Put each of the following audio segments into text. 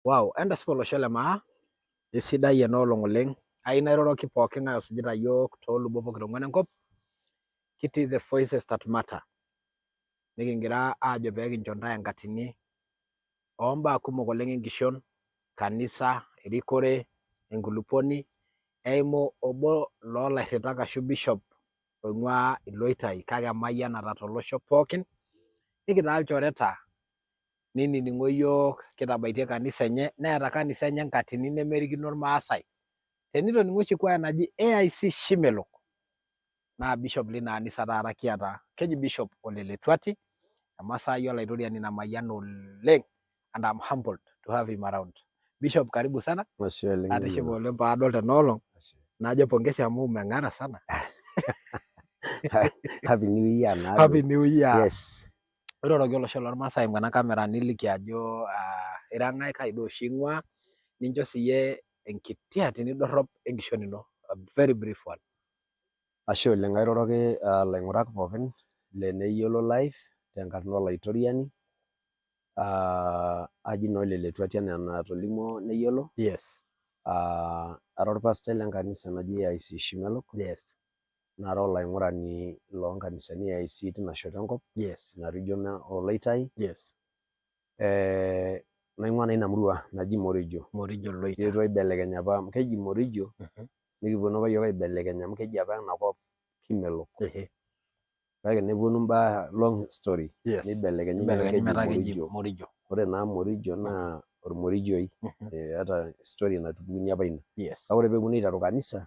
Wow, entasipa olosho le maa, esidai ena olong' oleng'. Ayieu nairoroki pooki ng'ae osujita yiok toolubot pokira enkop, kitii the voices that matter. Nikigira aajo peekincho ntae enkatini ombaa kumok oleng' enkishon, kanisa, erikore, enkulupuoni, eimu obo loolairritak ashu bishop oing'ua Iloitai kake emayianata tolosho pookin. Nikitaa ilchoreta ninining'o yiok kitabaitie kanisa enye, neeta kanisa enye enkatini nemerikino irmaasai. Tenitoning'o oshi kwaya naji AIC Shimelok, naa bishop lina anisa taata kiata, keji Bishop Ole Letuati, emasaai olaitoriani namayiana oleng' and I'm humbled to have him around. Bishop, karibu sana. Atishipe oleng' paadol tenoolong', najo pongezi amu umeng'ara sana. Happy New Year. Happy New Year. Yes. Iroroki olosho lormaasai eimu ena kamera niliki ajo ira ng'ae, kai duo oshi ing'ua, nincho siyie enkiti atini dorrop enkishon ino. A very brief one. Ashe oleng' airoroki ilaing'urak pookin le Neyiolo Live tenkarna olaitoriani. Aji naa Ole Letuati enaa enatolimuo Neyiolo. Yes. Ara orpastai lenkanisa naji AIC Shimelok. Yes. Nara olaing'urani loonkanisani e AIC tina shoto enkop. Yes. Ina region Oloitai. Yes. Naing'ua naa ina murua naji Morijo. Morijo Loitai. Kietuo aibelekeny apa amu keji Morijo. Nikiponu apa yiok aibelekeny amu keji apa enakop Kimelok. Kake neponu mbaa long story. Yes. Nibelekenyi metaa keji Morijo. Ore naa Morijo naa ormorijoi. Eeta story natupukunye apa ina. Yes. Kake ore peeponu aiteru kanisa,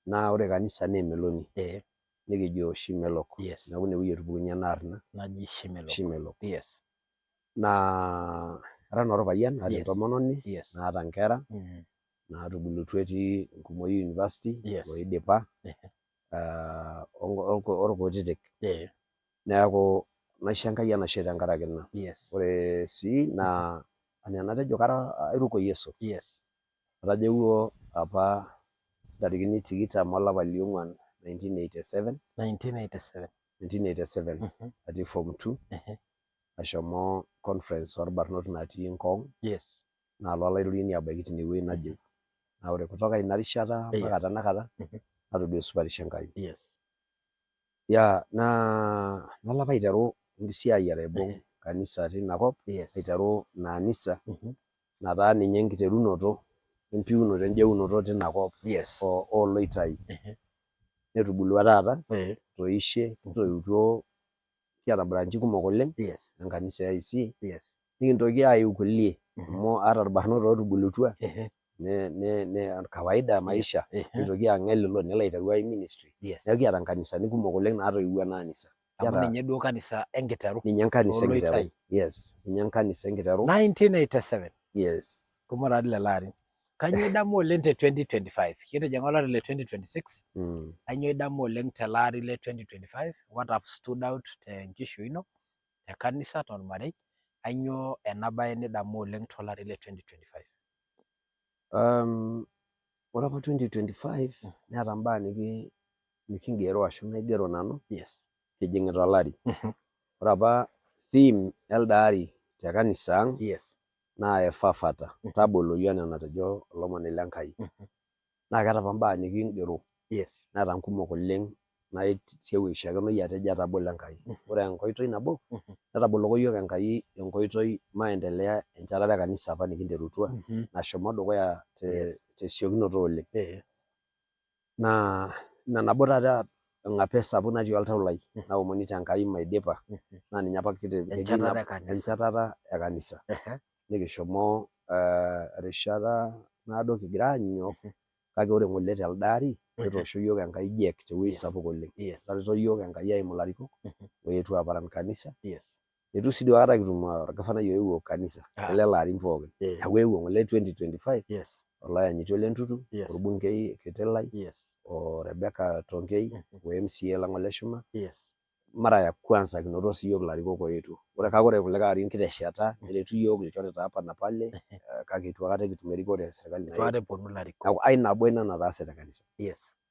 naa ore kanisa naa emeloni. Nikijo Shimelok. Yes. Neeku inewueji etupukunye ena arna naji Shimelok. Yes. Naa ara naa orpayian, aata entomononi, Yes. naata nkera, naatubulutua etii Nkumoi University, Yes. oidipa, orkutitik. Neeku naisho Enkai enashe tenkaraki ina. Yes. Ore sii naa enaa enatejo airuko Yesu. Yes. Atajeuwuo apa ntarikini 20 olapa liong'uan 1987. 1987 atii form 2. Ashomo conference orbarnot natii Ngong. Yes. Naalo olaitoriani abaiki tinewueji najeu. Naa ore kutoka ina rishata mpaka tanakata natodua esupatisho Enkai. Yes. Nalo apa aiteru enkisiayiare aibung' kanisa tinakop, aiteru ina anisa nataa ninye enkiterunoto empiunoto ejeunoto tinakop Oloitai. Netubulua taata, toishe, kitoiutuo, kiata branchi kumok oleng' enkanisa e AIC. Nikintoki ayiu kulie amu ata irbarnot ootubulutua kawaida maisha nitoki ang'el ilo nelo aiteru ai ministry. Neeku kiata nkanisani kumok oleng' naatoiwuo ena anisa. Amu ninye duo kanisa enkiteru. Ninye enkanisa enkiteru. Yes. Ninye enkanisa enkiteru. 1987. Yes. Kumok taadii lelo arin. Kanyoo idamu oleng' te 2025? Kitijing'a olari le 2026. Kanyoo idamu oleng' tele ari le 2025? What have stood out tenkishui ino, te kanisa, tormarei? Kanyoo ena baye nidamu oleng' tolari le 2025? Ore apa 2025 neeta mbaa nikingero ashu naigero nanu kijing'ita olari. Ore apa theme elde ari te kanisa ang' naa Efafata, taboloyu enaa enatejo olomoni Lenkai. Naa keeta apa mbaa nikingero. Neeta nkumok oleng' naitieushakinoyu atejo etabolo Enkai. Ore enkoitoi nabo, netaboloko yiok Enkai enkoitoi maendelea enchatare e kanisa apa nikinterutua nashomo dukuya tesiokinoto oleng'. Naa ina nabo taata eng'ape sapuk natii oltau lai naomonito Enkai maidipa naa ninye apa enchatata e kanisa. Nikishomo erishata naado kigira aanyok kake ore ng'ole telde ari netoosho yiok Enkai jek tewueji sapuk oleng'. Etareto yiok Enkai eimu ilarikok oetuo aparan kanisa. Itu sii duo aikata kitum orgavanai oewuo kanisa telelo arin pookin. Neeku eewuo ng'ole 2025 olayanyiti Ole Ntutu, orbungei kiti lai, o Rebecca Tonkei, o MCA lang Ole Shuma. Mara ya kwanza kinoto sii yiok ilarikok oetuo. Ore kulikae arin kitesheta neretu yiok ilchoreta hapa na pale kake itu aikata kitum erikore e serikali naetuo. Neeku ai nabo ina nataase te kanisa.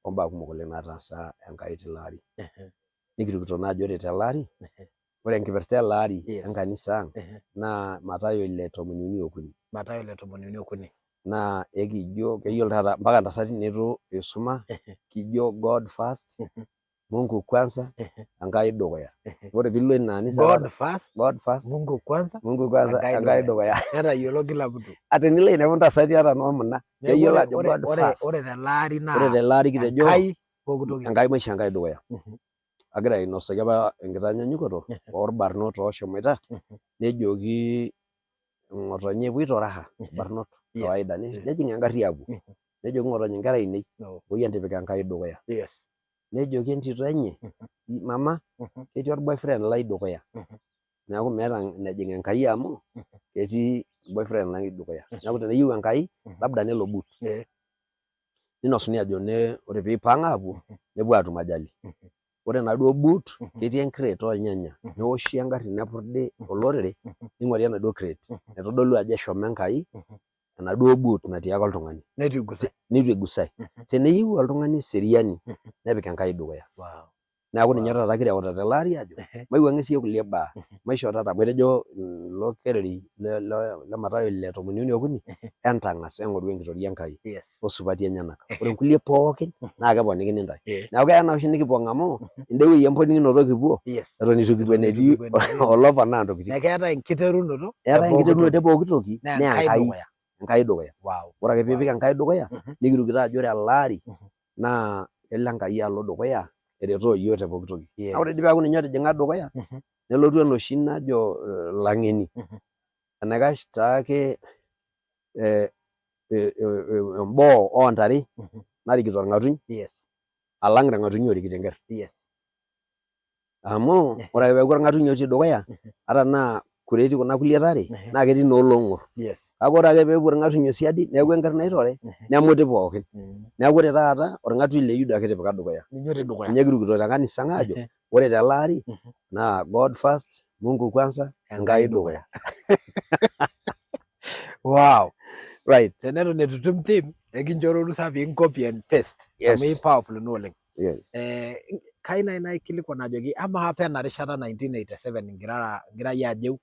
Ombaa kumok oleng' nataasa Enkai tilo ari. Nikirikito naa ajo ore tele ari, ore enkipirta ele ari enkanisa ang' naa Mathayo 6:13. Mathayo 13. Na ekijo keyiolo taata mpaka ntasati nitu isuma kijo God first, Mungu kwanza, Enkai dukuya. Ore piilo ina anisa God first, Mungu kwanza, Enkai dukuya. Netayiolo kila mtu. Ata enilo ainepu ntasati ata noomuna keyiolo ajo God first. Ore telaari naa ore telaari kitejo Enkai maisha Enkai dukuya. Agira ainosaki apa enkitanyanyukoto orbarnot oshomoita nejoki ng'otonye epuoito raha barnot kawaida nejing engarri apuo nejoki ng'otonye nkera ainei poi entipik Enkai dukuya. Nejoki entito enye mama ketii orboyfriend lai dukuya. Neeku meeta nejing Enkai amu ketii boyfriend lai dukuya. Neeku teneyieu Enkai labda nelo but. Ninosuni ajo ore piipang apuo nepuo atum ajali. Ore enaduo but ketii encrate ornyanya neoshi engarri nepurdi olorere ning'uari enaduo crate naitodolu ajo eshomo Enkai enaduo but natii ake oltung'ani nitu igusai. Teneyieu oltung'ani eseriani nepik Enkai dukuya. Neeku ninye taata kireuta telaari ajo maiwuang'ie siiyie kulie baa maisho taata amu etejo ilo kereri le Mathayo 13 entang'as eng'oru enkitoria Enkai osupati enyenak. Ore nkulie pookin naa keponikini ntae. Neeku keya naa oshi nikipong' amu inde wueji emponikinoto kipuo eton itu kipuo enetii oloponaa ntokiting. Keetae enkiterunoto epooki toki naa Enkai dukuya. Ore ake piipik Enkai dukuya nikiruki taa ajo ore ele ari naa kelo Enkai alo dukuya eretoo yiok te pooki toki. Ore dii peeku ninye otijing'a dukuya nelotu enoshi najo lang'eni enaikash taake emboo oontare narikito orng'atuny alang irng'atunyo orikito enkerr. Amu ore ake peeku orng'atuny otii dukuya ata naa kureti kuna kulie tare naa ketii noolong'or. Kake ore ake peepuo irng'atunyo siadi neeku enkerr naitore nemuti pookin. Neeku ore taata orng'atuny le Yuda kitipika dukuya. Ninye kirukito te kanisa ang' aajo ore tele ari naa God first, Mungu kwanza, Enkai dukuya. Right. Teneton itu itum theme ekinchori orusa pii copy and paste amu powerful ina oleng. Kai nai naikilikuan ajoki amaa apa ena rishata 1987 igira yie ajeu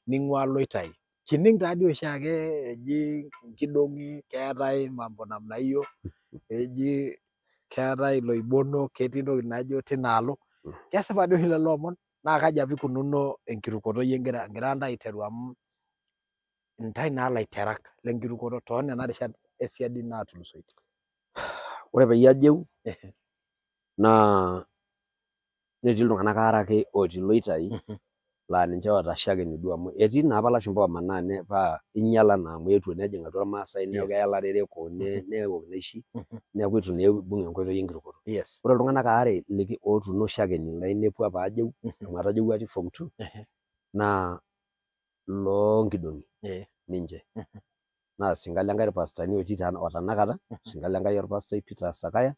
ning'ua Loitai. Kining' taadii oshiake eji nkidong'i keetae mambo namna hiyo eji keetae Loibono ketii ntokiting naijo tinaalo. Kesipa dii oshi lelo omon naa kaji apa ikununo enkirukoto yie igira ntae aiteru amu ntae naa laiterak lenkirukoto toonena rishat esiadi naatulusoitie. Ore peyie ajeu naa netii iltung'anak aare ake otii Loitai laa ninche ootashakeni duo amu etii naapa lashumpa omanaa paa inyala naa amu eetuo nejing' atua irmaasai neeku keya ilarereko neewok naishi neeku itu naa ibung' enkoitoi enkirukoto. Ore iltung'anak aare ootuno shakeni lainepuo apa ajeu amu atajewua atii form 2 naa loonkidong'i ninche. Naa Singa Lenkai irpastani otii otanakata, Singa Lenkai orpastai Peter Sakaya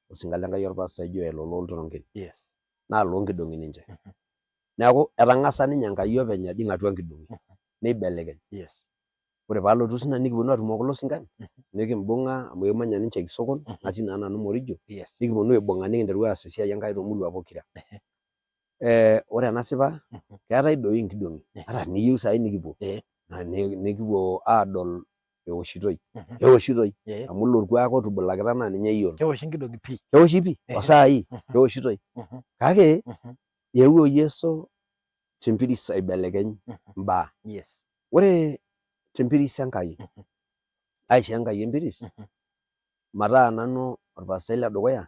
o Singa Lenkai orpastai Joel Ololturonken. Naa loonkidong'i ninche. Neeku etang'asa ninye Enkai openy ajing' atua nkidong'i neibelekeny. Ore paalotu sinanu nikiponu atumo kulo singan nikimbung'a amu emanya ninche Kisokon natii naa nanu Morijo nikiponu aibung'a nikinteru aas esiai Enkai toomurua pokira. Ore ena sipa keetae doi nkidong'i ata niyieu saai nikipuo nikipuo aadol ewoshitoi. Kewoshitoi amu ilo orkuak otubulakita naa ninye eyiolo. Kewoshi nkidong'i pii. Kewoshi pii osaai kewoshitoi. Kake eewuo Yesu tempiris aibelekeny mbaa. Ore tempiris Enkai aishoo Enkai empiris mataa nanu orpastai ledukuya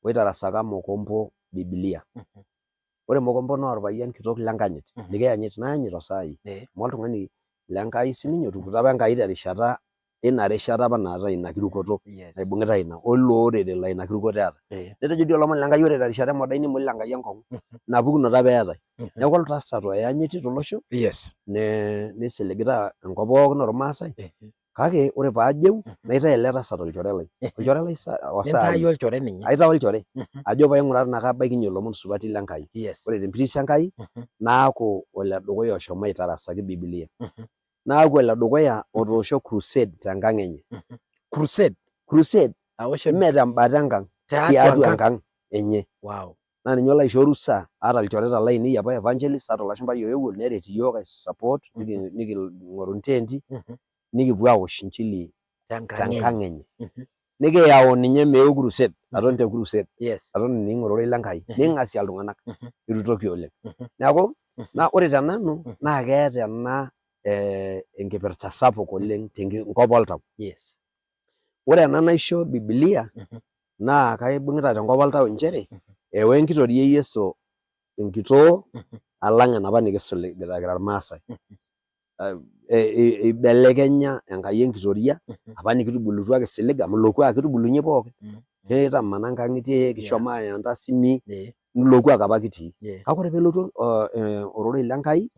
oitarasaka Mokombo Biblia. Ore Mokombo naa orpayian kitok lenkanyit nikiyanyit nayanyit osaai amu oltung'ani lenkai sininye otukuto apa Enkai terishata ina rishata apa naatae ina kirukoto naibung'itai ina olilo orere laa ina kirukoto eeta. Netejo dii olomoni Lenkai ore terishata emodai nemoli Lenkai enkong'u ina pukunoto apa eetae. Neeku oltasat oyanyiti tolosho nisiligita enkop pookin ormaasai kake ore paajeu naitae ele tasat olchore lai. Olchore lai osaai. Aitaa olchore ajo paing'uraa tenaa kabaikinye ilomon supati Lenkai. Ore tempiris Enkai naaku oledukuya oshomo aitarasaki Biblia. Naaku oledukuya otoosho crusade tenkang' enye. Crusade mee tembata enkang' tiatua enkang' enye. naa ninye olo aisho orusa ata ilchoreta lainei apa evangelist ata olashumpai oewuo neret iyiok aisupport niking'oru nteenti nikipuo awosh inchili tenkang' enye. Nikiyau ninye meeu crusade, aton te crusade, aton ining ororei lenkai, ning'asie iltung'anak itu itoki oleng. Neeku naa ore tenanu naa keeta ena enkipirta sapuk oleng tenkop oltau. Ore ena naisho Biblia naa kaibung'ita tenkop oltau nchere eewa enkitoria e Yesu enkitoo alang enapa nikisuligita kira irmaasai. Ibelekenya Enkai enkitoria apa nikitubulutua kisilig amu ilo kuak kitubulunye pookin. Kitamana nkang'itie, kishomo aaya ntasimi, ilo kuak apa kitii. Kake ore peelotu ororei lenkai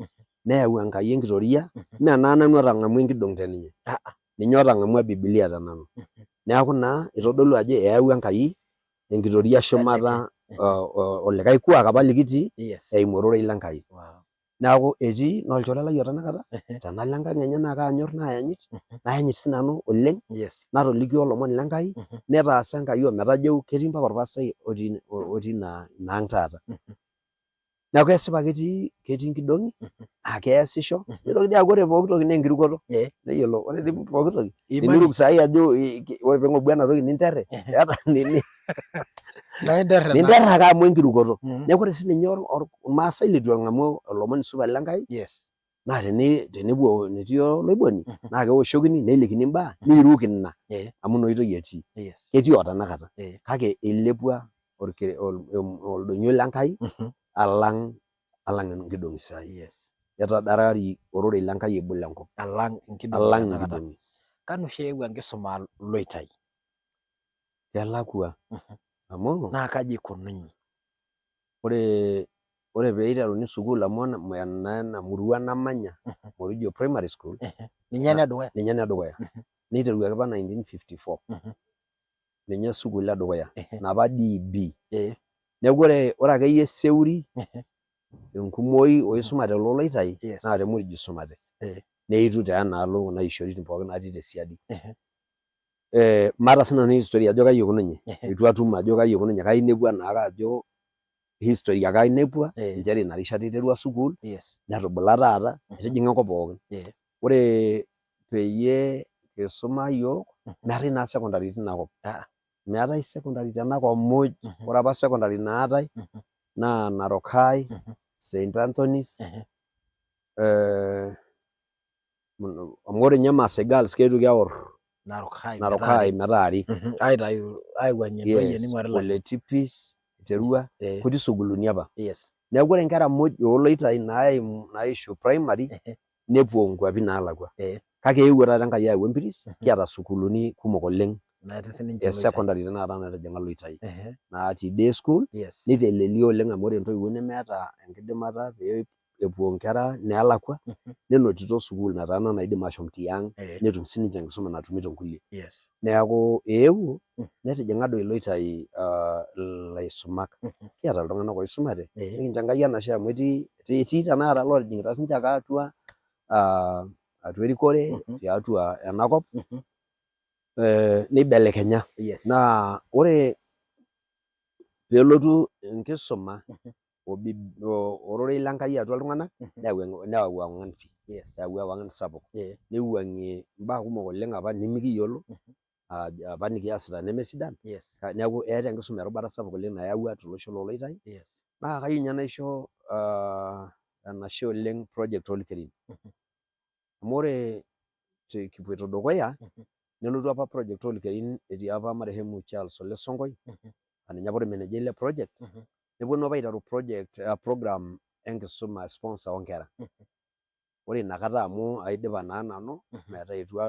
neyau Enkai enkitoria, mee naa nanu otang'amua enkidong' teninye, ninye otang'amua Biblia tenanu. Neeku naa itodolu ajo eyawua Enkai enkitoria shumata olikae kuak apa likitii eimu ororei lenkai. Neeku etii naa olchore lai otanakata tenalo enkang' enye naa kaanyorr naayanyit sinanu oleng, natolikio ilomon lenkai, netaasa Enkai ometajo ketii mpaka orpastai otii ina ang' taata. Neeku kesipa ketii nkidong'i naa keesisho, nitoki dii aaku ore pooki toki naa enkirukoto. Neyiolou ore dii pooki toki teniruk saai ajo ore peeng'obu ena toki ninterre, eeta nini ninterr ake amu enkirukoto. Neeku ore sininye irmaasai litu eng'amu olomoni supat lenkai naa tenepuo enetii oloiboni naa kewoshokini nelikini imbaa niruk ina amu ina oitoi etii. Ketii otanakata kake eilepua oldonyo lenkai alang nkidong'i saai. Etadarari ororei lenkai ebol enkop alang nkidong'i. Kanu oshi eewuo enkisuma Loitai? Kelakua amu naa kaji ikununye? Ore peiteruni sukuul amu ena murua namanya Morijo Primary School, ninye enedukuya? Ninye enedukuya. Niteruaki apa 1954. Ninye sukuul edukuya napa DB. Neeku ore akeyie Seuri enkumoi oisumate loo Loitai naa te Morijo isumate. Neitu taa enaalo kuna ishoritin pookin natii tesiadi. Maata sinanu history ajo kai ikununye, itu atum ajo kai ikununye, kainepua naake ajo history ake ainepua nchere ina rishata iterua sukuul netubula taata etijing'a enkop pookin. Ore peyie kisuma iyiok meetai naa secondary tinakop. Meetai secondary tenakop muj. Ore apa secondary naatai naa Narok High, St Anthony's, amu ore ninye Maasai Girls keetuoki aorr Narok High metaari. Aiwuang'ie ntoyie ning'uari ilayiok. Ole Tipis iterua kuti sukuuluni apa. Neeku ore nkera muj ooloitai naishu primary nepuo nkuapi naalakua. Kake eewuo taata Enkai ayau empiris kiata sukuuluni kumok oleng e secondary tenakata natijing'a Loitai natii day school nitelelia oleng amu ore intoiwuo nemeeta enkidimata pee epuo nkera neelakua nenotito sukuul nataana naidim ashom tiang' netum sininche enkisuma natumito nkulie. Neeku eewuo netijing'a doi Loitai ilaisumak. Kiata iltung'anak oisumate nikincho Enkai enashe amu etii tanakata lootijing'ita sinche ake atua erikore tiatua enakop neibelekenya. Naa ore peelotu enkisuma ororei lenkai atua iltung'anak neyau ewang'an pii. Neyau ewang'an sapuk. Neiwuang'ie mbaa kumok oleng apa nemikiyiolo apa nikiasita nemesidan. Neeku eeta enkisuma erubata sapuk oleng nayawua tolosho loo Loitai. Naa kayieu ninye naisho enashe oleng project Olkerin. Amu ore kipuoito dukuya nelotu apa project Olkerin etii apa marehemu Charles Ole Sonkoi ninye apa ormenegai le project. Nepwonu apa aiteru program enkisuma sponsor oonkera. Ore inakata amu aidipa naa nanu metaa itu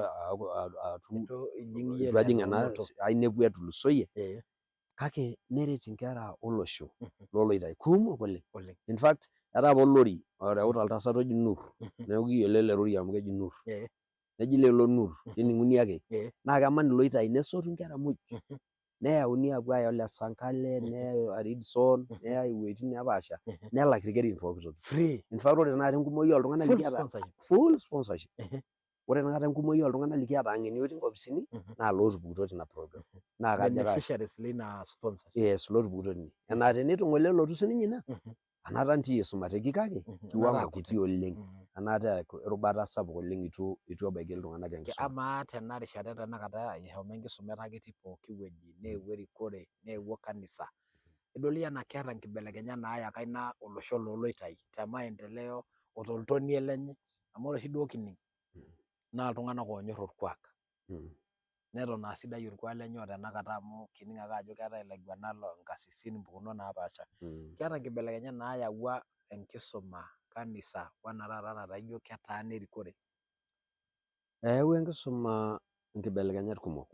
ajing' ena ainepu etulusoyie kake neret inkera olosho loo Loitai kumok oleng. In fact etaa apa olori oreuta oltasat oji Nur, neeku kiyiolo ele rori amu keji Nur. Neji lelo Nur kening'uni ake naa keman Iloitai nesotu nkera muj neyauni aapuo aaya Ole Sankale, neyai Readson, neyai iwueitin neepaasha nelak irkerin pooki toki. In fact ore tenakata enkumoi oltung'anak likiata full sponsorship. ore nakata enkumoyi oltung'anak likiata ang'eni otii nkopisini naa lootupukutuo tina program. Naa kajo beneficiaries lina sponsors. Yes, lootupukutuo tine. Enaa tenitung'ole lotu sininye ina, anaata ntii isumateki kake kiwango kiti oleng. Anaata erubata sapuk oleng itu ebaiki iltung'anak enkisuma. Amaa tena rishata tenakata eshomo enkisuma etaa ketii pooki wueji, neewuo erikore, neewuo kanisa. Idol enaa keeta nkibelekenyat naayaka ina olosho looloitai te maendeleo o toltonei lenye. Amu ore oshi duo kining' naa iltung'anak oonyorr orkuak. Neton aa sidai orkuak lenye o tenakata amu kining' ake ajo keetai ilaiguanak nkatitin mpukunot napaasha. Keeta nkibelekenyat naayawua enkisuma, kanisa wena taata nataa ijo ketaana erikore. Eewua enkisuma nkibelekenyat kumok.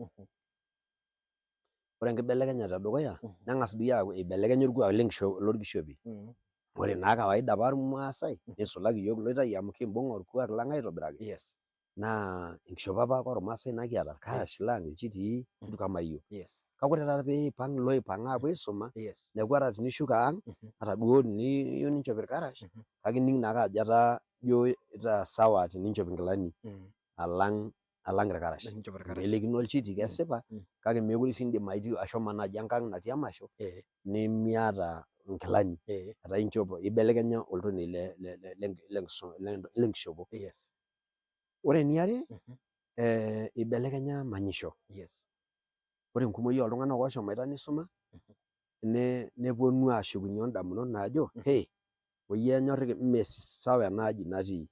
Ore enkibelekenyata edukuya neng'as dii aaku eibelekenya orkuak lorkishopi. Ore naa kawaida apa irmaasai nisulaki iyiok iloitai amu kimbung' orkuak lang' aitobiraki. Naa enkishopo apa ormaasai nakiata irkarash lang', ilchitii, vitu kama hiyo. Kake ore taata piipang' iloipang' aapuo aisuma, neeku ata tenishuko ang', ata duo teniyieu ninchop irkarash, kake ining' naake ajo etaa ijo itaa sawa teninchop inkilani alang' irkarash. Elikino olchiti kesipa kake meekure sii indim ashomo naaji enkang' natii emasho nemiata nkilani. Etaa inchop, ibelekenya oltonei lenkishopo. Ore eniare, ibelekenya manyisho. Ore enkumoyi oltung'anak oshomoita nisuma, neponu ashukunye ondamunot naajo, oyie enyorr mee sawa enaaji natii.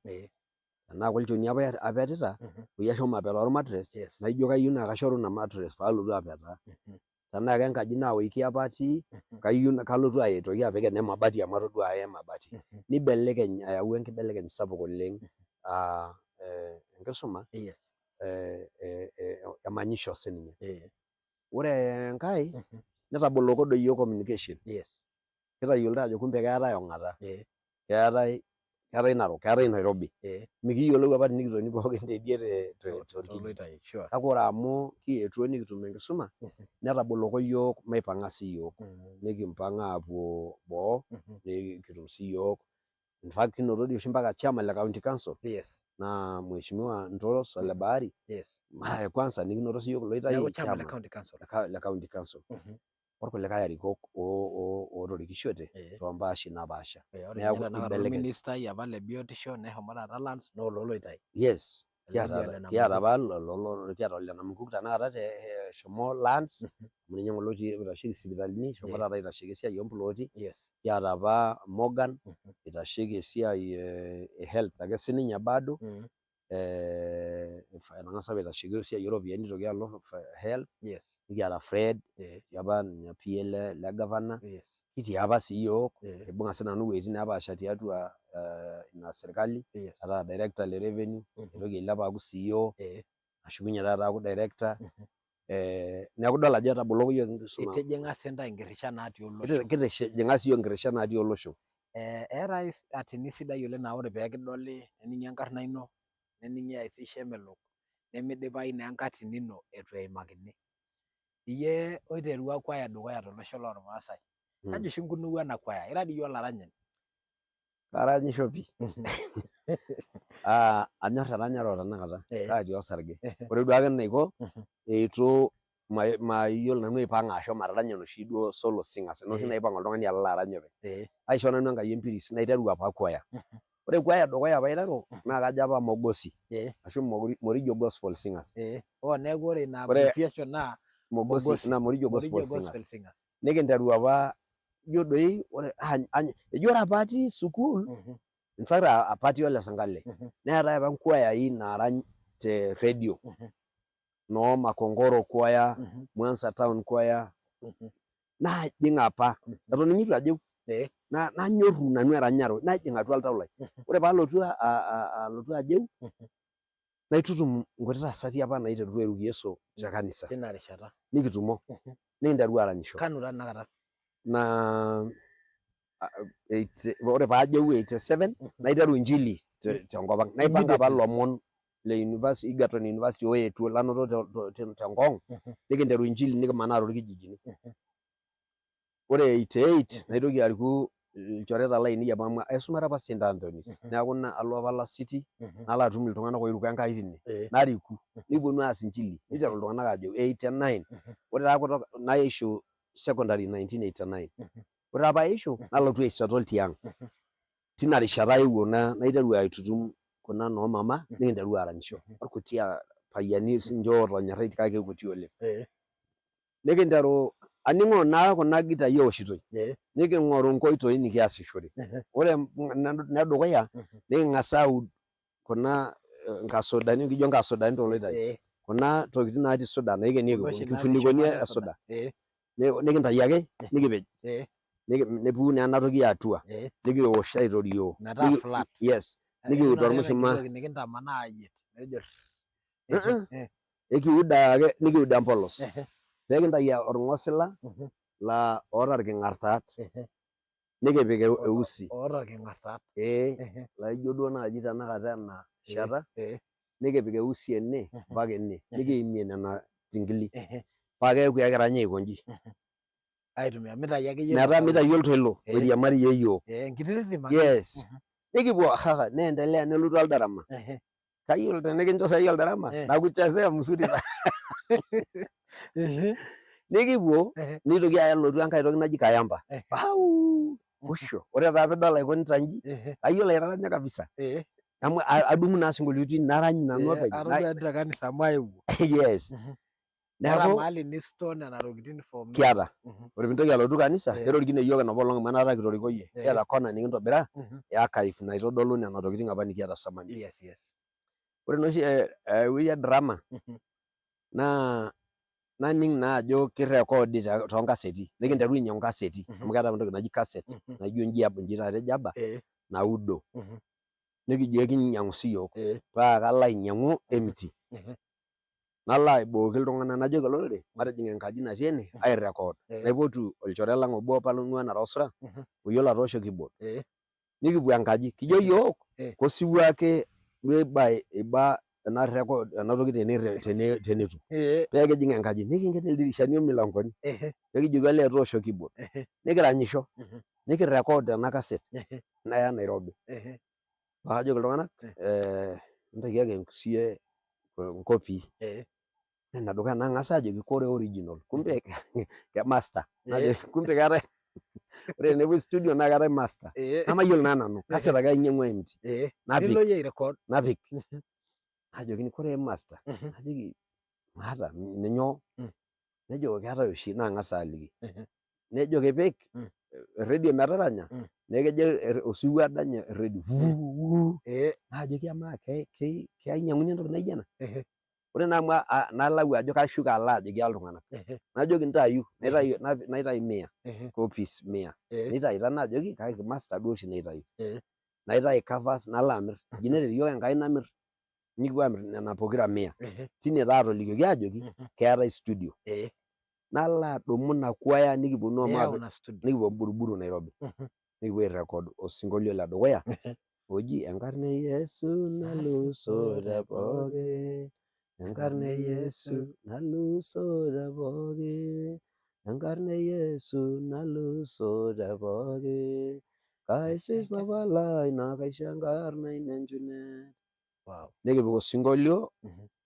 Tenaa kolchoni apa apetita, oyie ashomo apet ormatires, naijo kayieu naa kashoru ina matires paalotu apetaa. Tenaa kenkaji naoiki apa atii, kalotu aitoki apik ene mabati amu atodua aya emabati. Nibelekeny ayau enkibelekeny sapuk oleng enkisuma emanyisho sininye. Ore enkae, netaboloko doi iyiok communication. Kitayioloito ajo kumbe keetai ong'ata. Keetai Narok, keetai Nairobi. Mikiyiolou apa tenikitoni pookin tidie torkijiji. Kake ore amu kietuo nikitum enkisuma, netaboloko iyiok maipang'a siiyiok. Nikimpang' aapuo boo, nikitum siiyiok. In fact kinoto dii oshi mpaka chairman le county council. Naa mheshimiwa Ntolos Ole Bahari. Mara ya kwanza nikinoto siiyiok iloitai chairman le county council. Orkulikae arikok ootorikishote toompaashi napaasha. Neeku ibelekeny. Orministai apa le biotisho neshomo taata lands noololoitai. Yes. Kiata apa kiata Ole Namkuk tanakata eshomo lands, amu ninye ng'ole oitasheki sipitalini, eshomo taata aitasheki esiai omplooti. Kiata apa Morgan itasheki esiai e health ake sininye bado. Etang'asa apa aitasheki esiai oropiyiani nitoki alo health. Nikiata Fred, apa ninye PA le governor. Kitii apa siiyiok, aibung'a sinanu iwueitin nepaasha tiatua ina serkali, ataa director le revenue, nitoki ailepu aaku CEO, ashukunye taata aaku director. Neeku idol ajo etaboloko iyiok enkisuma. Itijing'a sii ntae nkirishat natii olosho. Kitijing'a siiyiok nkirishat natii olosho. Eetai atini sidai oleng naa ore peekidoli nening'i enkarna ino, nening'i aisisho emelok, nemidipayu naa enkatini ino eitu eimakini. Iyie oiterua kwaya edukuya tolosho lormaasai. Kaji oshi inkunua ena kwaya? Ira dii iyie olaranyani. Karanyisho pii. Anyorr eranyare o tanakata, katii osarge. Ore duake enaiko, eitu mayiolo nanu aipang'a ashomo ataranya enoshi duo solo singers, enoshi naipang' oltung'ani alo arany openy. Aishoo nanu Enkai empiris naiteru apa kwaya. Ore kwaya edukuya paiteru naa kajo apa Mogosi ashu Morijo Gospel Singers. Neeku ore ina abbreviation naa Mogosi na Morijo Gospel Singers. Nikinteru apa ijo doi eji ore apa atii sukuul, in fact apa atii Ole Sankale, neetai apa nkwayai naarany te radio. Noo Makongoro kwaya, Mwanza Town kwaya. Najing' apa, eton ninye itu ajeu. Nanyorru nanu eranyare, najing' atua oltau lai. Ore paalotu ajeu, naitutum nkuti tasati apa naiterutua airuki Yesu te kanisa. Tina rishata. Nikitumo, nikinteru aranyisho. Kanu taa tanakata? Ore paajeu 87, naiteru injili tenkop ang'. Naipanga apa lomon le University, Egerton University oetuo lanoto tenkong', nikinteru injili nikimanaa torkijijini. Ore 88 naitoki ariku ilchoreta lainei apa amu aisumare apa St Anthony's neeku alo apa la City nalo atum iltung'anak oiruko Enkai tine nariku niponu aas injili niteru iltung'anak ajo 89 ore taa kutoka naishu secondary 1989 ore taa paishu nalotu aisettle tiang tina rishata aewuo naiteru aitutum kuna noo mama nikinteru aranyisho orkuti payiani sinche ootonyorrai kake kuti oleng nikinteru aning'o naa kuna gitai eoshitoi niking'oru nkoitoi nikiasishore ore nedukuya niking'as aud kuna nkasodani nikijo nkasodani toloitai kuna tokitin natii suda naikenieki nkifunikoni esuda nikintai ake nikipej nepuku naa ena toki atua nikiwosh aitorio yes nikiud ormushuma ekiud ake nikiud empolos pekintai orng'osila la oota irking'artat nikipik eusi laijo duo naaji tanakata ena shata nikipik eusi ene mpaka ene nikiimie nena tingili paa keeku ekiranya aikonji metaa mitai oltoilo oiriamarie yiok yes nikipuo neendelea nelotu oldarama kayiolo tenikincho saai oldarama nakuchezea mzuri nikipuo nitoki alotu enkai toki naji kayamba usho ore taa piidol aikunita nji kayiolo airaranya kabisa amu adumu naa sinkolioitin narany nanu openy yes neeku kiata ore pintoki alotu kanisa kerorikine yiok enopa olong enakata kitorikoyie kiata kona nikintobira archive naitodolu nena tokitin apa nikiata samani ore nooshi ewuei e drama naa naning naa ajo kirekodi toonkaseti nikinteru ainyang'u nkaseti amu keeta entoki naji cassette naijo nji taata ejaba naudo nikijo ekinyang'u siyiok paa kalo ainyang'u emiti nalo aibooki iltung'anak najoki olorere matijing enkaji natii ene airecord naipotu olchore lang obo apa loing'ua Narok oyiolo atoosho keyboard nikipuo enkaji kijo yiok kosiwuo ake iba ena record ena toki tenetu pee kijing enkaji nikinken ildirishani omilangoni pekijoki olee toosho keyboard nikiranyisho nikirecord ena cassette naya Nairobi paajoki iltung'anak ntaiki ake sie nkopii ene dukuya nang'as ajoki kore original kumbe master najoki kumbe keetae ore tenepuoi studio naa keetae master namayiolo naa nanu cassette ake ainyang'ua emiti napik najoki kore master najoki maata nyoo nejo keetae oshi nang'as aliki nejo kipik redio metaranya nekejo osiwuo adany redio najoki amaa keinyang'uni entoki naijio ena ore naa amu nalau ajo kashuko alo ajoki iltung'anak najoki ntaayu naitai 100 copies 100 nitai taa najoki kake master duo oshi naitayu naitai covers nalo amir eji neret yiok Enkai namir nikipuo amir nena pokira 100 tine taa atolikioki ajoki keetae studio nalo adumu ina kwaya nikiponu nikipuo Buruburu Nairobi nikipuo airecord osinkolio ledukuya oji enkarna e Yesu nalusoo pooki enkarna e Yesu nalusoo pooki enkarna e Yesu nalusoo pooki kaisis papa lai naa kaisho enkarna ino enjunet nikipik osinkolio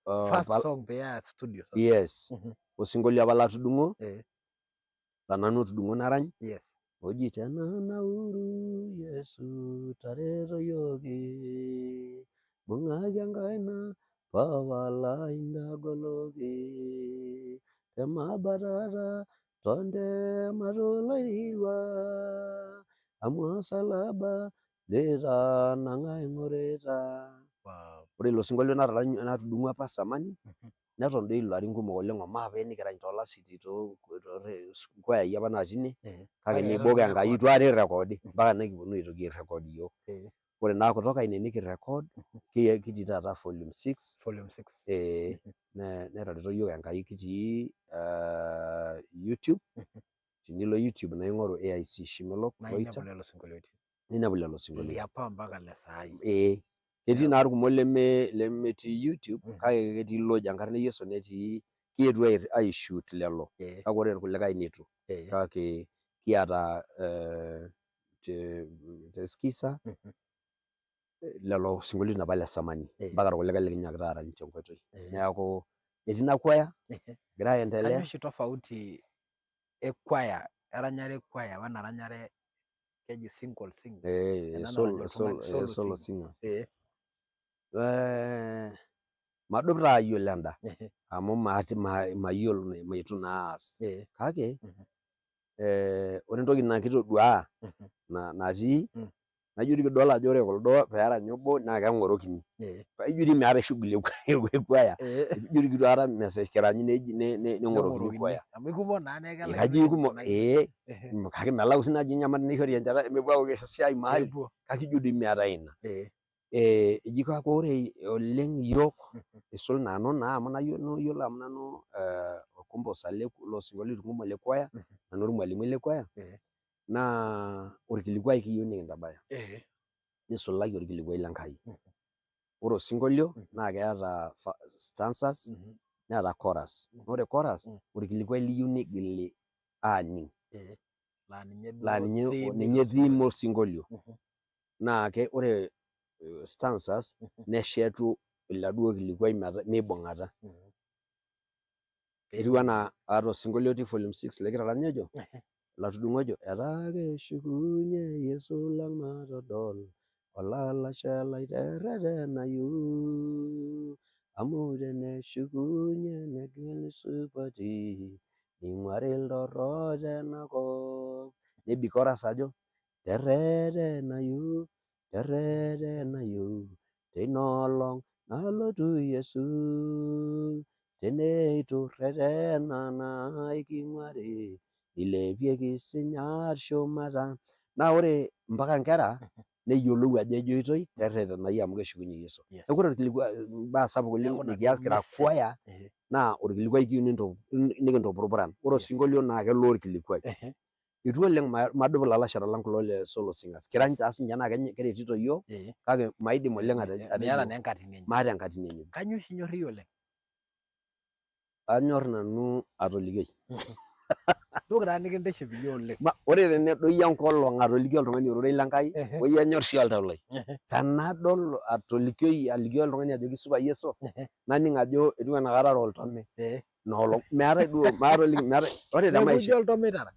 first song pia studio yes osinkolio apa latudung'o lananu otudung'o narany oji tena nauru Yesu tareto yoki bung'aki enkaina papa lai ntagoloki temabatata tontemat oloirirua amu osalaba litanang'a aing'orita ore ilo sinkolio natudung'o apa samani neton doi ilarin kumok oleng omape nikirany tolasiti nkwayai apa natii ine kake niibok Enkai itu aikata irekodi mpaka nekiponu aitoki airecord iyiok ore naa kutoka ine nikirecord kitii taata volume 6 netareto yiok Enkai kitii YouTube tinilo YouTube naing'oru AIC Shimelok Loita ninepu lelo sinkolioitin ketii naa irkumok lemetii YouTube kake ketii loojo enkarna e Yesu netii kietuo aishoot lelo kake ore irkulikae nitu kake kiata te skiza lelo sinkolioitin apa le samani mpaka irkulikae likinyakita aarany tenkoitoi. Neeku etii ina kwaya egira aendelea. Kanyio oshi tofauti e kwaya, eranyare kwaya wena ranyare keji solo singers. Madup taa ayiolo enda amu mayiolo maitu naa aas. Kake ore entoki nakitodua natii naijo kidol ajo ore kuldo peerany obo naa keng'orokini. Ijo dii meeta shughuli e kwaya. Ijo dii taata message kiranyi neng'orokini kwaya. Amu ikumok naa neeku kaji kumok kake melau sii naaji nyamali nishori enchata mepuo aaok esiai mahali kake ijo dii meetai ina. Eji kake ore oleng iyiok isul nanu naa amu nayiolo amu nanu composer loo sinkolioitin kumok le kwaya, nanu ormwalimui le kwaya naa orkilikwai kiyieu nikintabaya. Nisulaki orkilikwai lenkai. Ore osinkolio naa keeta stanzas neeta chorus. Ore chorus orkilikwai liyieu nigili aaning'. Laa ninye theme osinkolio. Naa ore stanzas neshetu iladuo kilikwai meibung'ata. Etiu enaa aata osinkolio otii volume 6 likitaranya ojo latudung'o ojo etaa keshukunye Yesu lang matodol olalashe lai terretenayu amu teneshukunye negil supati ning'uari iltorrok tenakop. Nebik chorus ajo terretenayu teinoolong nalotu Yesu teneitu rretena naa king'uari nilepieki sinyaal shumata. Naa ore mpaka nkera neyiolou ajo ejoitoi terretenayu amu keshukunye Yesu. Neeku ore imbaa sapuk oleng nikias kira kwaya naa orkilikwai kiyieu nikintupurpuran. Ore osinkolio naa kelo orkilikwai. Etu oleng madup ilalashera lang kulo le solo singers. Kirany taa siinche naa keretito iyiok kake maidim oleng maata enkatini enye. Kanyio oshi inyorr iyie oleng? Anyorr nanu atolikioi. Ntoki taa nikintiship iyie oleng. Ore tenedoyio enkolong atoliki oltung'ani ororei lenkai enyorr sii oltau lai. Tenadol atolikioi alikio oltung'ani ajoki supa Yeso naning' ajo etiu enakata ara oltome. Inoolong meetai duo ore te maisha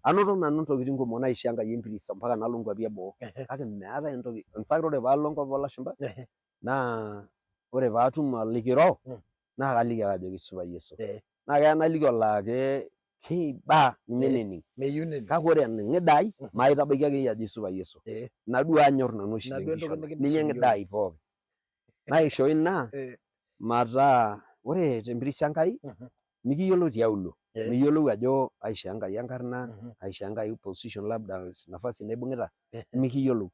anoto nanu ntokitin kumok naishoo Enkai empisa mpaka nalo nkuapi eboo. Kake meetai entoki in fact ore paalo enkop oolashumba naa ore paatum alikiro naa kaliki ake ajoki supa Yeso. Naa keya naliki olaa keiba ninye nening'. Kake ore eng'ida ai maitabaiki ake ajoki supa Yeso. Ina duo anyorr nanu oshi tenkishon. Ninye eng'ida ai pooki. Naisho ina mataa ore tempirisha Enkai mikiyiolou tiaulo. Miyiolou ajo aishoo Enkai enkarna, aishoo Enkai position labda nafasi naibung'ita mikiyiolou.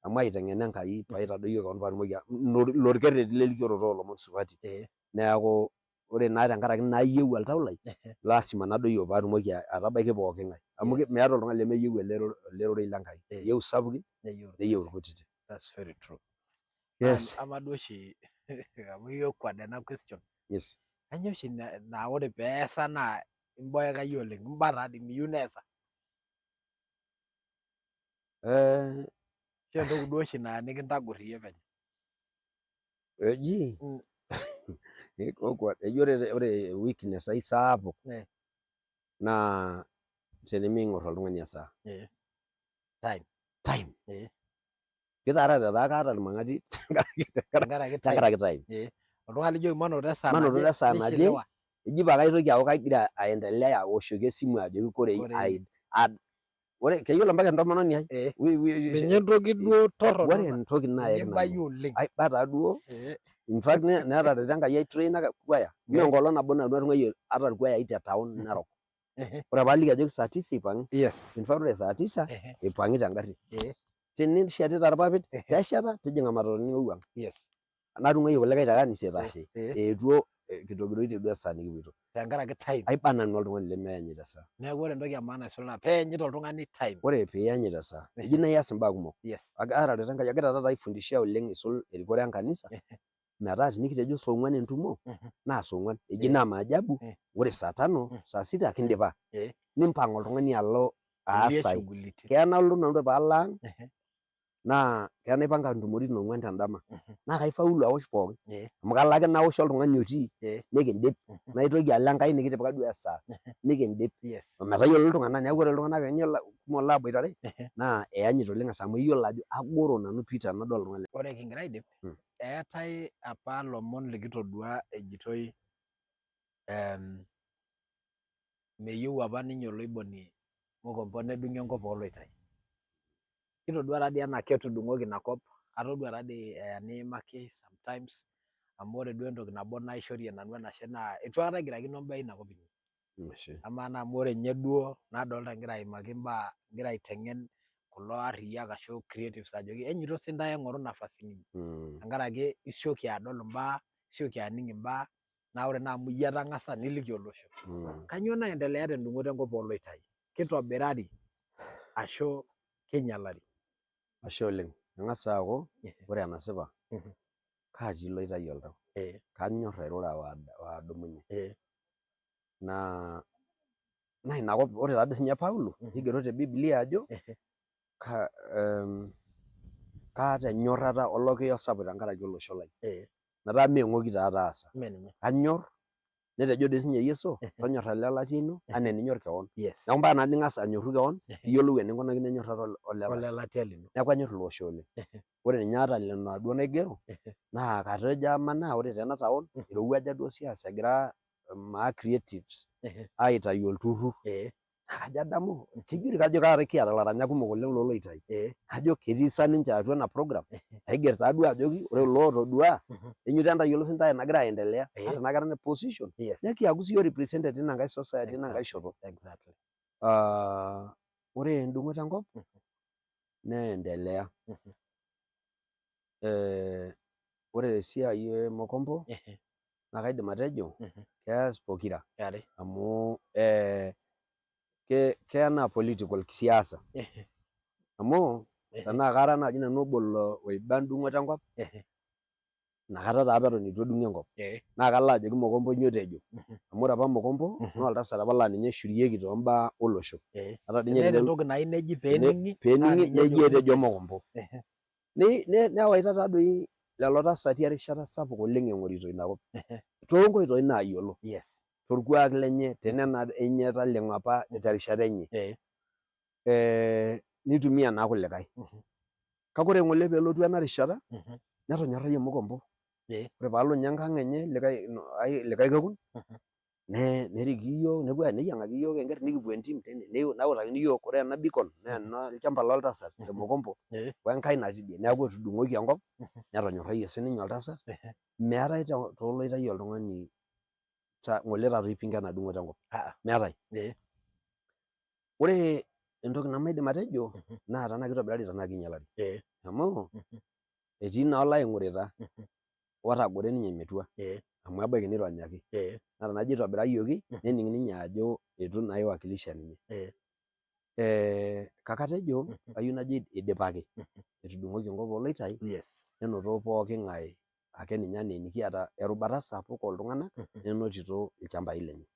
Amu aiteng'ena Enkai paitadoyio keon paatumoki ilo orkerreti lelikioroto oolomon supati. Neeku ore naa tenkaraki nayieu oltau lai lasima nadoyio paatumoki atabaiki pooki ng'ae. Amu meeta oltung'ani lemeyieu ele rorei lenkai. Eyieu isapukin neyieu irkutitik. That's very true. Yes. Ama duo oshi amu iyokwad ena question. Yes. Kanyio oshi naa ore peesa naa imboeka iyie oleng, imba taadii miyieu neesa. Entoki duo oshi naa nikintagorr iyie penyo. Eji eji ore weakness ai saapuk naa tenemiing'orr oltung'ani esaa. Time. Kitaarate taa kaata irmang'ati tenkaraki time. Oltung'ani lijoki manoto esaa naje eji paakaitoki aaku kagira aendelea aoshoki esimu ajoki korei ore keyiolo mpaka entomononi ai. Ninye entoki duo torrono. Ore entoki naayaki nanu aiba taa duo. In fact neetareto Enkai aitraina kwaya. Mee enkolong nabo nanu atung'uayie ata irkwayai te town Narok. Ore paaliki ajoki saa 9 ipang'i. In fact ore saa 9 ipang'i tengarri. Tenishetita irpapit pesheta tijing'a matatoni niwuang'. Natung'uayie kulikae te kanisa eitashe eetuo kitogiroitie duo esaa nikipuoito. Tenkaraki time. Aiba nanu oltung'ani lemeanyita esaa. Neeku ore entoki emaana aisul naa peeanyita oltung'ani time. Ore piiyanyita esaa eji naa ias imbaa kumok. Aatareto Enkai agira taata aifundisha oleng isul erikore enkanisa metaa tenikitejo saa 4 entumo naa saa 4. Eji naa maajabu ore saa 5 saa 6 kindipa. Nimpang' oltung'ani alo aasai keya nalotu nanu paalang naa keya naipanga ntumoritin ong'uan tendama naa kaifaulu awosh pookin amu kalo ake nawosh oltung'ani otii nikindip naitoki alo enkai nikitipika duo esaa nikindip ometayiolo iltung'anak neeku ore iltung'anak kenya kumok laaboitare naa eyanyit oleng esaa amu eyiolo ajo agoro nanu pii tenadol oltung'ani. Ore kigira aidip eetai apa lomon likitodua ejitoi meyieu apa ninye oloiboni Mukombo nedung'i enkop ooloitai. Kitodua taadii enaa ketudung'oki ina kop, atodua taadii eya niimaki sometimes amu ore duo entoki nabo naishorie nanu enashe naa eitu aikata egirakino imbaa ina kop inyi. Amaa naa amu ore ninye duo nadolta igira aimaki imbaa igira aiteng'en kulo arriyiak ashu creatives ajoki enyito sintae eng'oru nafasini inyi tenkaraki isioki adol imbaa, isioki aning imbaa naa ore naa amu iyie etang'asa niliki olosho. Kanyoo naendelea tendung'oto enkop ooloitai? Kitobirari ashu kinyalari? Ashe oleng. Eng'as aaku ore enasipa kaatii loitai oltau. Kanyorr airura waadumunye. Naa inakop ore taadii sinye Paulo nigero te Biblia ajo kaata enyorrata olokiyo sapuk tenkaraki olosho lai. Metaa meeng'oki taa taasa. Kanyorr netejo dii sinye Yesu tonyorra olelatia ino anaa eninyorr keon. Neeku mpaka naa ning'as anyorru keon piiyiolou eninkunakino enyorrata olelatia lino. Neeku kanyorr ilo osho oleng. Ore ninye ata nena duo naigero naa katejo amanaa ore tena taon irowuaja duo siasa egira creatives aitayu olturrur. Kajo adamu kajo kiata ilaranyak kumok oleng looloitai. Kajo ketii sa ninche atua ena program aiger taaduo ajoki ore lootodua enyito entayiolo sintae enagira aendelea ata tenaa kera ina position nekiaku siyiok represented tina nkae society tina nkae shoto. Ore endung'oto enkop neendelea. Ore esiai e Mukombo naa kaidim atejo keas pokira amu keya naa political kisiasa amu tenaa kara naaji nanu obo oiba endung'oto enkop inakata taa apa eton itu edung'i enkop naa kalo ajoki Mukombo nyoo tejo amu ore apa Mukombo naa oltasat apa laa ninye eshurieki tombaa olosho. Teneeta entoki nayieu neji peening'i neji etejo Mukombo. Newaita taadoi lelo tasati erishata sapuk oleng eng'orito ina kop toonkoitoi naayiolo. Torkuak lenye tenena enye taleng'o apa terishata enye. Nitumia naa kulikae. Kake ore ng'ole peelotu ena rishata netonyorrayie Mukombo. Ore paalo ninye enkang enye likae kekun nerik iyiok neyiang'aki iyiok enkerr nikipuo entim neutakini iyiok ore ena beacon naa olchamba loltasat le Mukombo wenkae natii idie. Neeku etudung'oki enkop netonyorrayie sininye oltasat. Meetai tooloitai oltung'ani ng'ole taata oipinga ena dung'oto enkop. Meetai. Ore entoki nemaidim atejo naa tenaa kitobirari tenaa kinyalari. Amu etii naa oloing'orita otagore ninye metua amu ebaiki nironyaki. Naa tenajo itobirayioki nening ninye ajo itu naa iwakilisha ninye. Kake atejo ayieu najo idipaki. Etudung'oki enkop ooloitai nenoto pooking'ae ake ninye enaa enikiata erubata sapuk oltung'anak nenotito ilchambai lenye.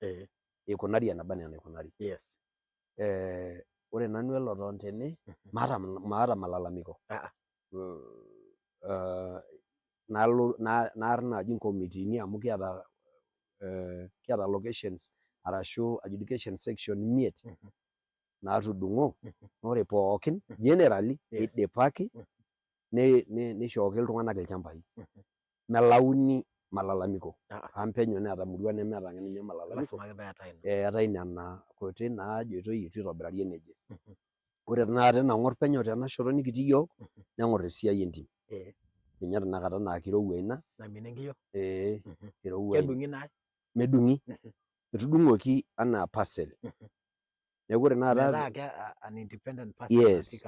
Eikunari enaba enaa enaikunari. Ore nanu eloton tene maata malalamiko. Naar naaji nkomitiini amu kiata locations arashu adjudication section 5 naatudung'o. Ore pookin generally idipaki nishooki iltung'anak ilchambai. Melauni malalamiko amu penyo neeta murua nemeeta ninye malalamiko. Eetai nena kuti naajoitoi itu itobirari eneje. Ore tenakata enang'orr penyo tena shoto nikitii iyiok neng'orr esiai entim. Ninye tenakata naa kirowua ina. Kirowua. Medung'i. Etudung'oki anaa parcel. Neeku ore tenakata yes.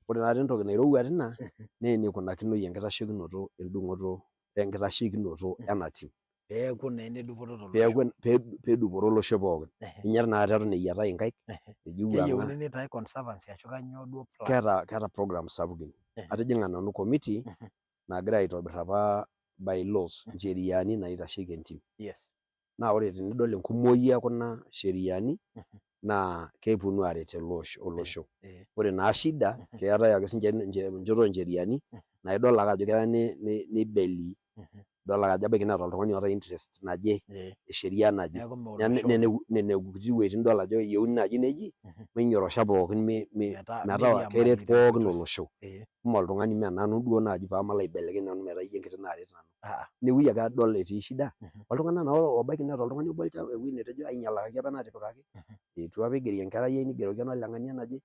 Ore taata entoki nairowua tina naa enikunakinoi enkitasheikinoto endung'oto enkitasheikinoto ena tim. Peeku naa enedupoto tolosho. Peedupore olosho pookin. Ninye tenakata eton eyiatai inkaik. Keyieuni nitae conservancy ashu kanyoo duo plan? Keeta program sapukin. Atijing'a nanu committee nagira aitobirr apa bylaws ncheriani naitasheiki entim. na ore tenidol enkumoyi ekuna sheriani na keponu aret olosho. Ore naa shida keetae ake sinche enchoto oncheriani na idol ake ajo keya nibeli idol ake ajo ebaiki neeta oltung'ani oota interest naje esheria naje nene kuti wuejitin idol ajo eyieuni naaji neji minyorosha pookin metaa keret pookin olosho. Mee oltung'ani mee nanu duo naaji paamalo aibelekeny nanu metaa iyie enkiti naaret nanu. Inewueji ake adol etii shida oltung'anak naa obaiki neeta oltung'ani obo ewueji netejo ainyalakaki apa natipikaki etu apa igeri enkerai ai nigeroki enoleng'ania naje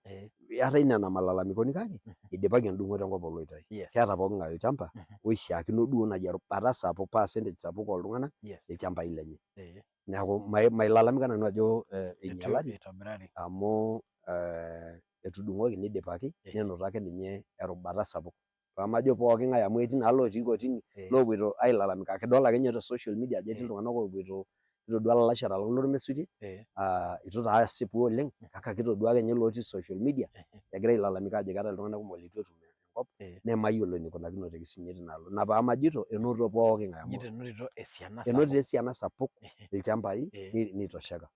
eetae nena malalamikoni kake idipaki endung'oto enkop oloitai. Keeta pookin ng'ae olchamba oishiakino duo naaji erubata sapuk percentage sapuk oltung'anak ilchambai lenye. Neeku mailalamika nanu ajo einyalari amu etudung'oki nidipaki nenoto ake ninye erubata sapuk. Pamajo pookin ng'ae amu etii naa lotii kotini loopoito ailalamika. Kidol ake ninye te social media ajo etii iltung'anak oopoito kitodua ilalashera lormesuti itu taa esipu oleng kake kitodua ake ninye lotii social media egira ailalamika ajo keetae iltung'anak kumok litu etum enkop nemayiolo enikunakinote sinye tinaalo. Ina paamajito enoto pookin ng'ae amu enotito esiana sapuk ilchambai nitosheka.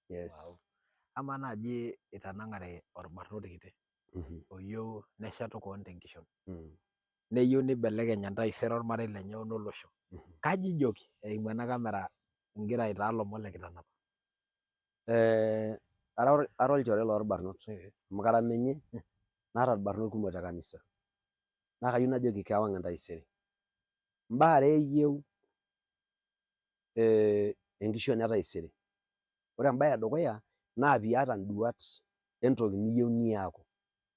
Yes. Ama naaji itanang'are orbarnoti kiti oyieu neshetu koon tenkishon neyieu nibelekeny entaisere ormarei lenye onolosho, kaji ijoki eimu ena kamera ingira aitaa lomon le kitanapa? Ara olchore lorbarnot amu kara menye naata irbarnot kumok te kanisa naa kayieu najoki kewang' entaisere. Imbaa are eyieu enkishon etaisere. Ore embaye edukuya naa piiyata nduat entoki niyieu niaku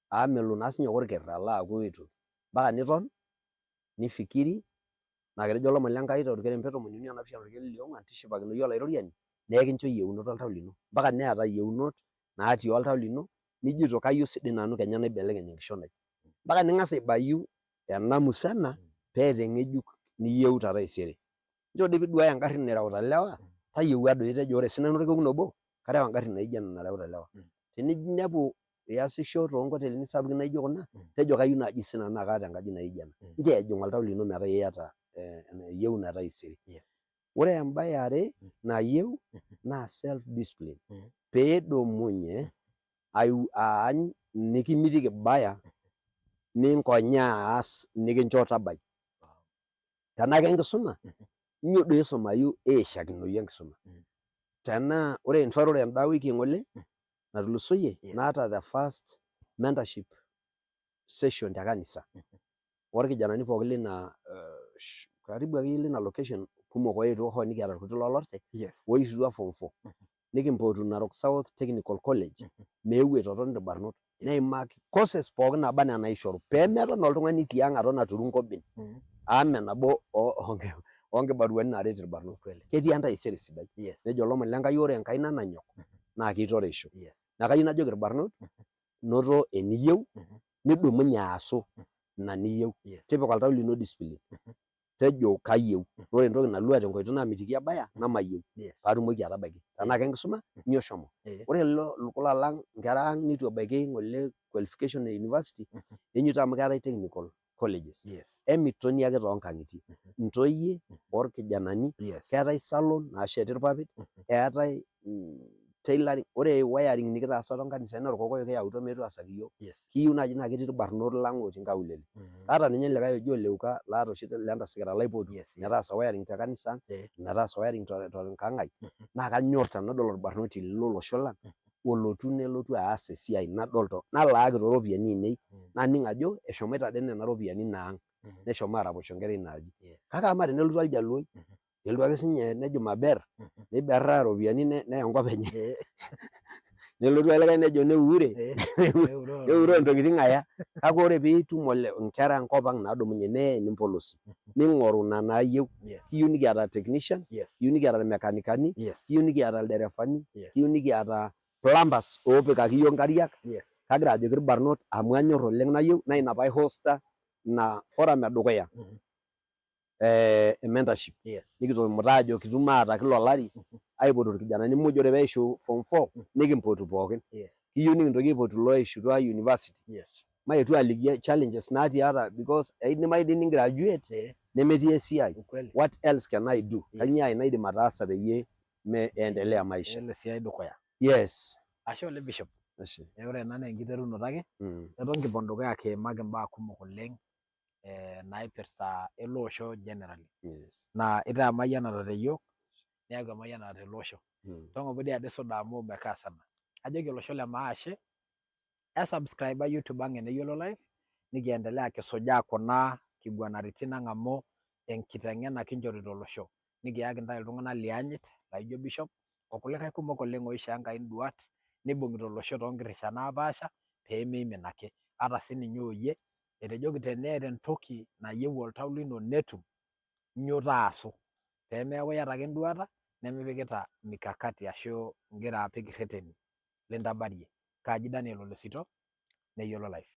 amu melo naa sinye orker alo aaku aitoki mpaka niton nifikiri naa ketejo olomoni lenkai torkerembe 17 tishipakinoyu olairoriani neekincho yieunot oltau lino mpaka neeta yieunot natii oltau lino nijito kayieu sidai nanu kenya naibelekeny enkishon ai mpaka ning'as aibayu ena musana peeta eng'ejuk niyieuta taisere. Nchoo dii piiduaya engarri nareuta lewa tayiewua doi tejo ore sinanu orkekun obo karew engarri naijo ena nareuta lewa. Teninepu iasisho toonkotelini sapukin naijo kuna tejo kayieu naaji sinanu naa kaata enkaji naijo ena. Nchoo ejing oltau lino metaa iyata eyieunoto taisere. Ore embaye are nayieu naa self discipline peedumunye aany nikimitiki baya ninkonyaa aas nikincho tabai. Tenaa kenkisuma nyoo doi isumayu eishakinoyu enkisuma. Tenaa ore enda wiki ng'ole natulusoyie naata the first mentorship session te kanisa orkijanani pookin lina karibu akeyie lina location kumok oetuo hoo nikiata irkuti lolorte oishutua form 4 nikimpotu Narok South Technical College meeu aitoton irbarnot neimaki courses pookin naba enaa naishoru peemeton oltung'ani tiang' aton aturu nkobin amu nabo onkibaruani naaret irbarnot. Ketii entaisere sidai. Nejo olomoni lenkai ore enkaina nanyok naa kitoreisho. Naa kayieu najoki irbarnot noto eniyieu nidumunye aasu ina niyieu. Tipika oltau lino discipline. Tejo kayieu. Ore entoki nalua tenkoitoi namitiki ebaya namayieu paatumoki atabaiki. Tenaa kenkisuma nyoo shomo. Ore kulo alang' nkera ang' nitu ebaiki ng'ole qualification e university enyito amu keetae technical colleges. Emitoni ake toonkang'itie. Ntoyie orkijanani keetae salon naasheti irpapit eetae tailoring. Ore wiring nikitaasa toonkanisani orkokoyo kiyautua meetu aasaki iyiok. Kiyieu naaji naa ketii irbarnot lang' otii nkaulele. Kaata ninye likae oji Oleuka laata oshi lentasikita laipotu metaasa wiring te kanisa ang' metaasa wiring tenkang' ai naa kanyorr tenadol orbarnoti lolosho lang' olotu nelotu aas esiai nadol nalaaki tooropiyiani ainei naning' ajo eshomoita ade nena ropiyiani inaang' neshomo araposho nkera ina aji. Kake amaa tenelotu oljaluoi elotu ake sinye nejo maber niberraa iropiyiani neya enkop enye nelotu olikae nejo neure neuroo ntokiting' aya. Kake ore piitum nkera enkop ang' naadumunye neyen impolosi ning'oru ina naayieu. Kiyieu nikiata technicians, kiyieu nikiata irmekanikani, kiyieu nikiata ilderefani, kiyieu nikiata plumbers oopikaki iyiok nkariak. Kagira ajoki irbarnot amu anyorr oleng' nayieu naa ina paihosta ina forum edukuya mentorship. Nikitumutaa ajo kitum aata kila olari aipotu irkijanani muj ore peishu form 4 nikimpotu pookin. Kiyieu nikintoki aipotu loishutua university maetu aliki challenges natii ata because eidimayu dii nigraduate nemetii esiai. What else can I do? Kanyio ai naidim ataasa peyie endelea maisha. Ele siai dukuya. Yes. Ashe ole Bishop. Ashe. Ore ena naa enkiterunoto ake. Eton kipuo dukuya kiimaki imbaa kumok oleng naipirta ele osho generally. Yes. Naa itaa emayianata teyiok, neeku emayianata tele osho. Tong'opo dii ade suda amu mekaa sana. Ajoki olosho le maa ashe, subscribe YouTube ang' Eneyiolo Live, nikiendelea kisujaa kuna kiguanaritin ang' amu enkiteng'ena kinchorito olosho. Nikiyaki ntae iltung'anak lianyit, laijo Bishop, okulikae kumok oleng oishoo Enkai induat, nibung'ita olosho toonkirishat napaasha, peemeimin ake. Ata sininye oyie, etejoki teneeta entoki nayieu oltau lino netum, nyoo taasu. Pemeeku iyata ake enduata, nemipikita mikakati ashu igira apik irreteni lintabarie. Kaji Daniel Ole Sito, Neyiolo Live.